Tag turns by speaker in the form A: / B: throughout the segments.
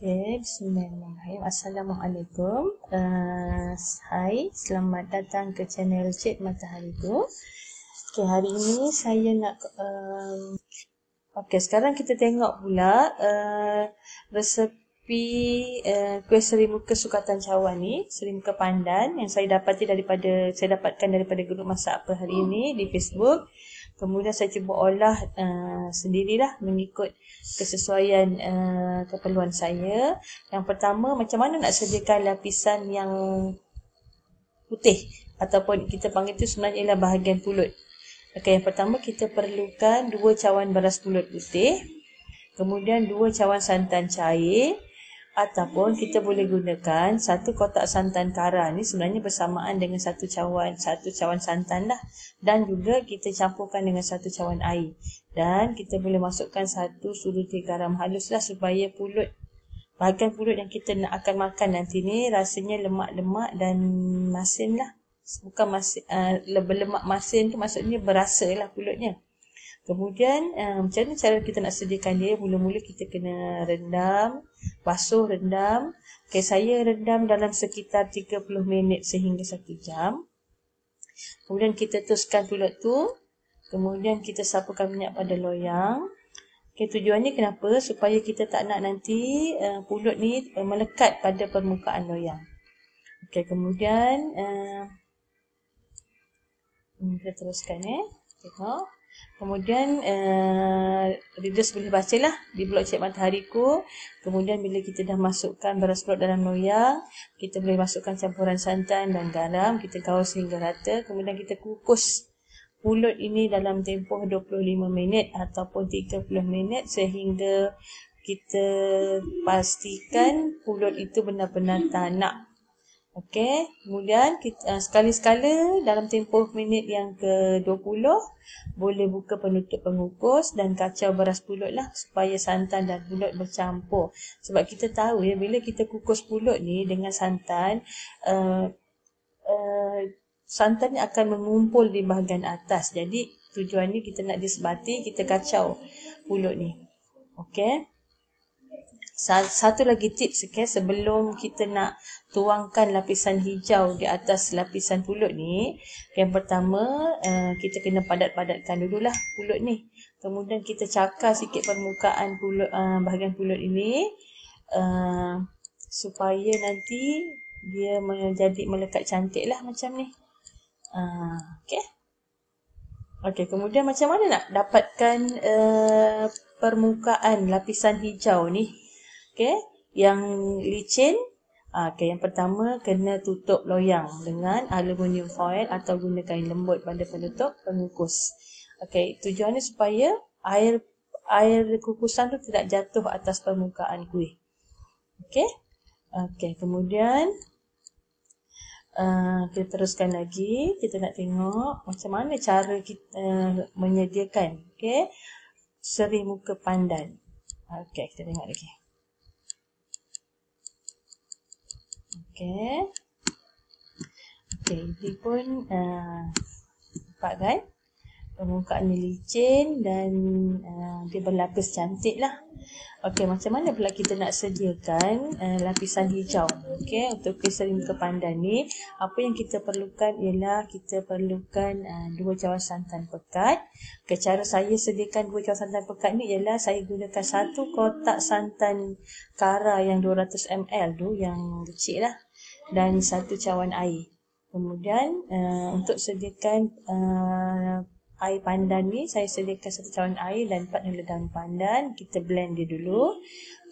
A: Okay, bismillahirrahmanirrahim. Assalamualaikum. Hai, selamat datang ke channel Cik Matahariku. Okay, hari ini saya nak sekarang kita tengok pula resepi kuih serimuka sukatan cawan ni, serimuka pandan yang saya dapatkan daripada grup masak apa hari ini di Facebook. Kemudian saya cuba olah sendirilah mengikut kesesuaian keperluan saya. Yang pertama, macam mana nak sediakan lapisan yang putih ataupun kita panggil itu sebenarnya ialah bahagian pulut. Okey, yang pertama kita perlukan 2 cawan beras pulut putih, kemudian 2 cawan santan cair, ataupun kita boleh gunakan 1 kotak santan kara. Ni sebenarnya bersamaan dengan 1 cawan santan lah. Dan juga kita campurkan dengan 1 cawan air. Dan kita boleh masukkan 1 sudu teh garam halus lah supaya bahagian pulut yang kita akan makan nanti ni rasanya lemak-lemak dan masin lah. Bukan masin, berlemak masin tu maksudnya berasa lah pulutnya. Kemudian macam mana cara kita nak sediakan dia? Mula-mula kita kena rendam, basuh rendam. Okay, saya rendam dalam sekitar 30 minit sehingga 1 jam. Kemudian kita teruskan pulut tu. Kemudian kita sapukan minyak pada loyang. Okay, tujuannya kenapa? Supaya kita tak nak nanti pulut ni melekat pada permukaan loyang. Okay, kemudian kita teruskan tengok. Kemudian readers boleh baca lah di blog Cik Matahariku. Kemudian bila kita dah masukkan beras pulut dalam loyang, kita boleh masukkan campuran santan dan garam. Kita gaul sehingga rata. Kemudian kita kukus pulut ini dalam tempoh 25 minit ataupun 30 minit sehingga kita pastikan pulut itu benar-benar tanak. Okey, kemudian kita sekali-sekala dalam tempoh minit yang ke-20 boleh buka penutup pengukus dan kacau beras pulut lah supaya santan dan pulut bercampur. Sebab kita tahu ya, bila kita kukus pulut ni dengan santan, santan ni akan mengumpul di bahagian atas. Jadi tujuannya kita nak disebati, kita kacau pulut ni. Okey. Satu lagi tips, sebelum kita nak tuangkan lapisan hijau di atas lapisan pulut ni, yang pertama kita kena padat-padatkan dululah pulut ni. Kemudian kita cakar sikit permukaan pulut, bahagian pulut ini supaya nanti dia menjadi melekat cantik lah macam ni. Okey, kemudian macam mana nak dapatkan permukaan lapisan hijau ni? Okey, yang licin. Yang pertama kena tutup loyang dengan aluminium foil atau guna kain lembut pada penutup pengukus. Okey, tujuannya supaya air kukusan tu tidak jatuh atas permukaan kuih. Okey, kemudian kita teruskan lagi. Kita nak tengok macam mana cara kita menyediakan serimuka pandan. Okey, kita tengok lagi. Okey, ini pun nampak kan? Permukaan ni licin dan dia berlapis cantik lah. Okey, macam mana pula kita nak sediakan lapisan hijau? Okey, untuk kuih serimuka pandan ni, apa yang kita perlukan ialah kita perlukan 2 cawan santan pekat. Okay, cara saya sediakan 2 cawan santan pekat ni ialah saya gunakan 1 kotak santan kara yang 200 ml tu, yang kecil lah, dan 1 cawan air. Kemudian untuk sediakan air pandan ni, saya sediakan 1 cawan air dan 4 helai daun pandan. Kita blend dia dulu.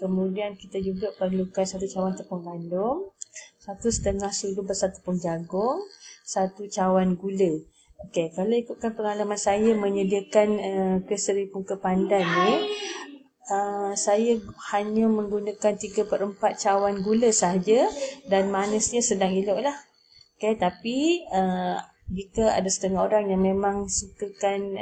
A: Kemudian kita juga perlukan 1 cawan tepung gandum, 1,5 sudu besar tepung jagung, 1 cawan gula. Okey, kalau ikutkan pengalaman saya menyediakan kuih serimuka pandan ni, saya hanya menggunakan 3/4 cawan gula sahaja dan manisnya sedang elok lah. Okey, tapi jika ada setengah orang yang memang sukakan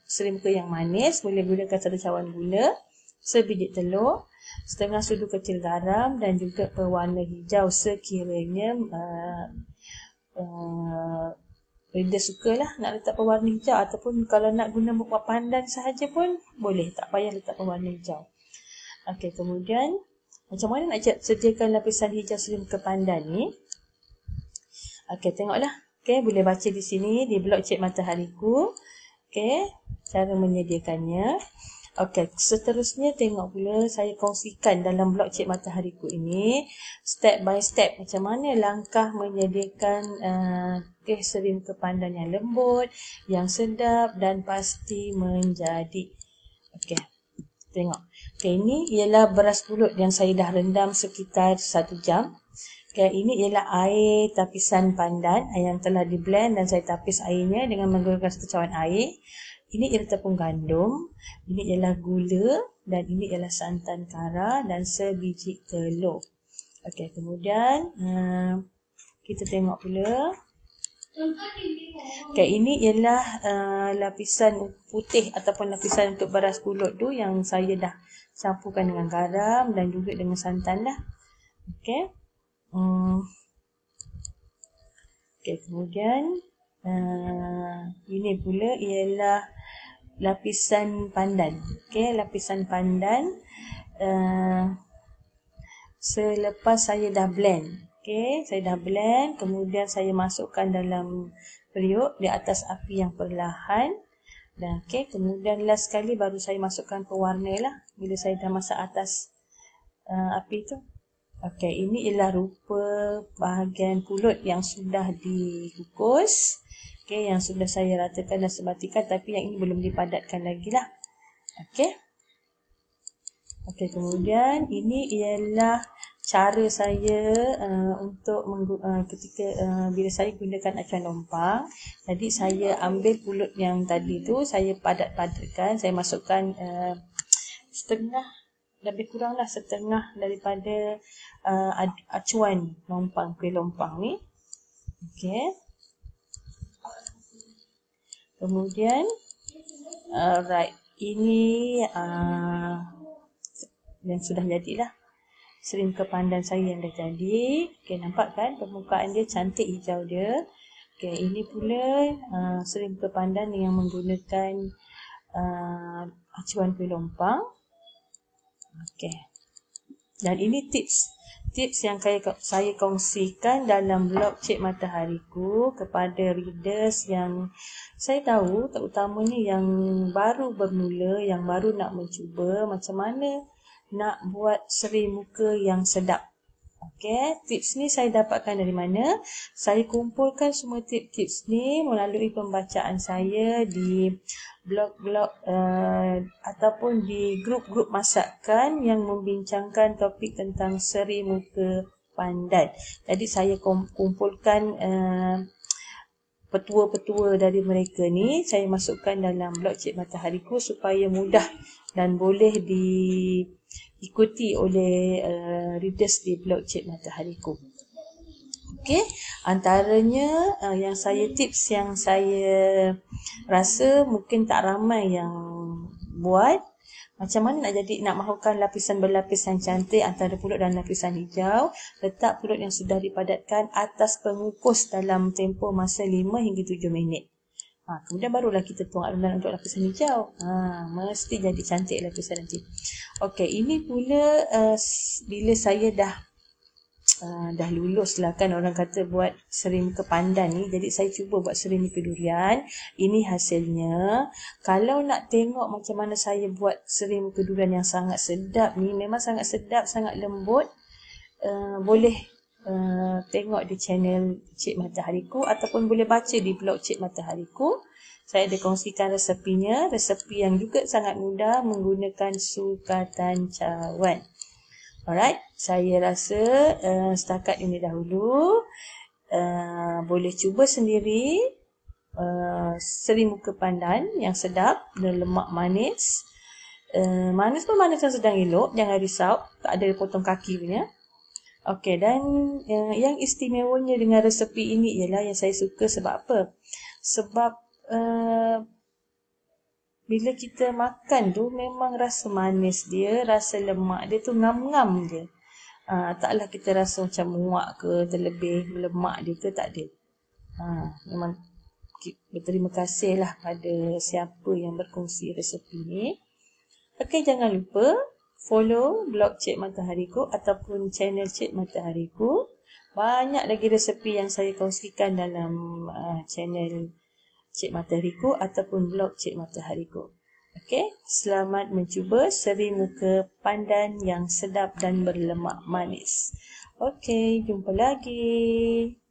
A: serimuka yang manis, boleh gunakan 1 cawan gula, sebiji telur, 1/2 sudu kecil garam dan juga pewarna hijau sekiranya dia sukalah nak letak pewarna hijau, ataupun kalau nak guna buah pandan sahaja pun boleh, tak payah letak pewarna hijau. Okey, kemudian Macam mana nak sediakan lapisan hijau serim muka pandan ni? Okey, tengoklah. Okey, boleh baca di sini di blog Cik Matahariku. Okey, cara menyediakannya. Okey, seterusnya tengok pula saya kongsikan dalam blog Cik Matahariku ini step by step macam mana langkah menyediakan teh serim muka pandan yang lembut, yang sedap dan pasti menjadi. Okey, tengok. Okey, ini ialah beras pulut yang saya dah rendam sekitar 1 jam. Okey, ini ialah air tapisan pandan yang telah di blend dan saya tapis airnya dengan menggunakan satu cawan air. Ini ialah tepung gandum, ini ialah gula dan ini ialah santan kara dan sebiji telur. Okey, kemudian kita tengok pula. Okey, ini ialah lapisan putih ataupun lapisan untuk beras pulut tu yang saya dah campurkan dengan garam dan juga dengan santan dah. Okey. Okey, kemudian ini pula ialah lapisan pandan. Okey, lapisan pandan selepas saya dah blend. Okey, saya dah blend, kemudian saya masukkan dalam periuk di atas api yang perlahan. Dan okey, kemudian last sekali baru saya masukkan pewarna lah bila saya dah masak atas api tu. Okey, ini ialah rupa bahagian pulut yang sudah dikukus. Okey, yang sudah saya ratakan dan sebatikan, tapi yang ini belum dipadatkan lagi lah. Okey. Okey, kemudian ini ialah cara saya untuk ketika bila saya gunakan acuan lompang. Jadi saya ambil pulut yang tadi tu, saya padat-padatkan, saya masukkan setengah, lebih kuranglah setengah daripada acuan lompang, kuih lompang ni. Okey. Kemudian alright, ini yang sudah jadilah serim muka pandan saya yang dah jadi. Okey, nampak kan permukaan dia cantik hijau dia. Okey, ini pula serim muka pandan yang menggunakan acuan kuih lompang. Okey. Dan ini tips yang saya kongsikan dalam blog Cik Matahariku kepada readers yang saya tahu, terutamanya yang baru bermula, yang baru nak mencuba macam mana nak buat serim muka yang sedap. Okey, tips ni saya dapatkan dari mana? Saya kumpulkan semua tips-tips ni melalui pembacaan saya di blog-blog ataupun di grup-grup masakan yang membincangkan topik tentang serim muka pandan. Jadi saya kumpulkan petua-petua dari mereka ni, saya masukkan dalam blog Cik Matahariku supaya mudah dan boleh diikuti oleh readers di blog Cik Matahariku. Okey, antaranya tips yang saya rasa mungkin tak ramai yang buat. Macam mana nak mahukan lapisan berlapis yang cantik antara pulut dan lapisan hijau. Letak pulut yang sudah dipadatkan atas pengukus dalam tempoh masa 5 hingga 7 minit. Kemudian barulah kita tuang adunan untuk lapisan hijau. Mesti jadi cantik lapisan nanti. Okey, ini pula bila saya dah lulus lah kan orang kata buat serim muka pandan ni. Jadi saya cuba buat serim muka durian. Ini hasilnya. Kalau nak tengok macam mana saya buat serim muka durian yang sangat sedap ni, memang sangat sedap, sangat lembut, boleh tengok di channel Cik Matahariku ataupun boleh baca di blog Cik Matahariku. Saya ada kongsikan resepinya, resepi yang juga sangat mudah menggunakan sukatan cawan. Alright, saya rasa setakat ini dahulu. Boleh cuba sendiri serim muka pandan yang sedap dan lemak manis. Manis pun manis yang sedang elok, jangan risau, tak ada potong kaki punya. Okey, dan yang istimewanya dengan resepi ini ialah yang saya suka sebab apa? Sebab bila kita makan tu memang rasa manis dia, rasa lemak dia tu ngam-ngam je. Taklah kita rasa macam muak ke, terlebih lemak dia ke, tak ada. Memang berterima kasihlah pada siapa yang berkongsi resepi ni. Okey, jangan lupa follow blog Cik Matahariku ataupun channel Cik Matahariku. Banyak lagi resepi yang saya kongsikan dalam channel Cik Matahariku ataupun blog Cik Matahariku. Okey, selamat mencuba seri muka pandan yang sedap dan berlemak manis. Okey, jumpa lagi.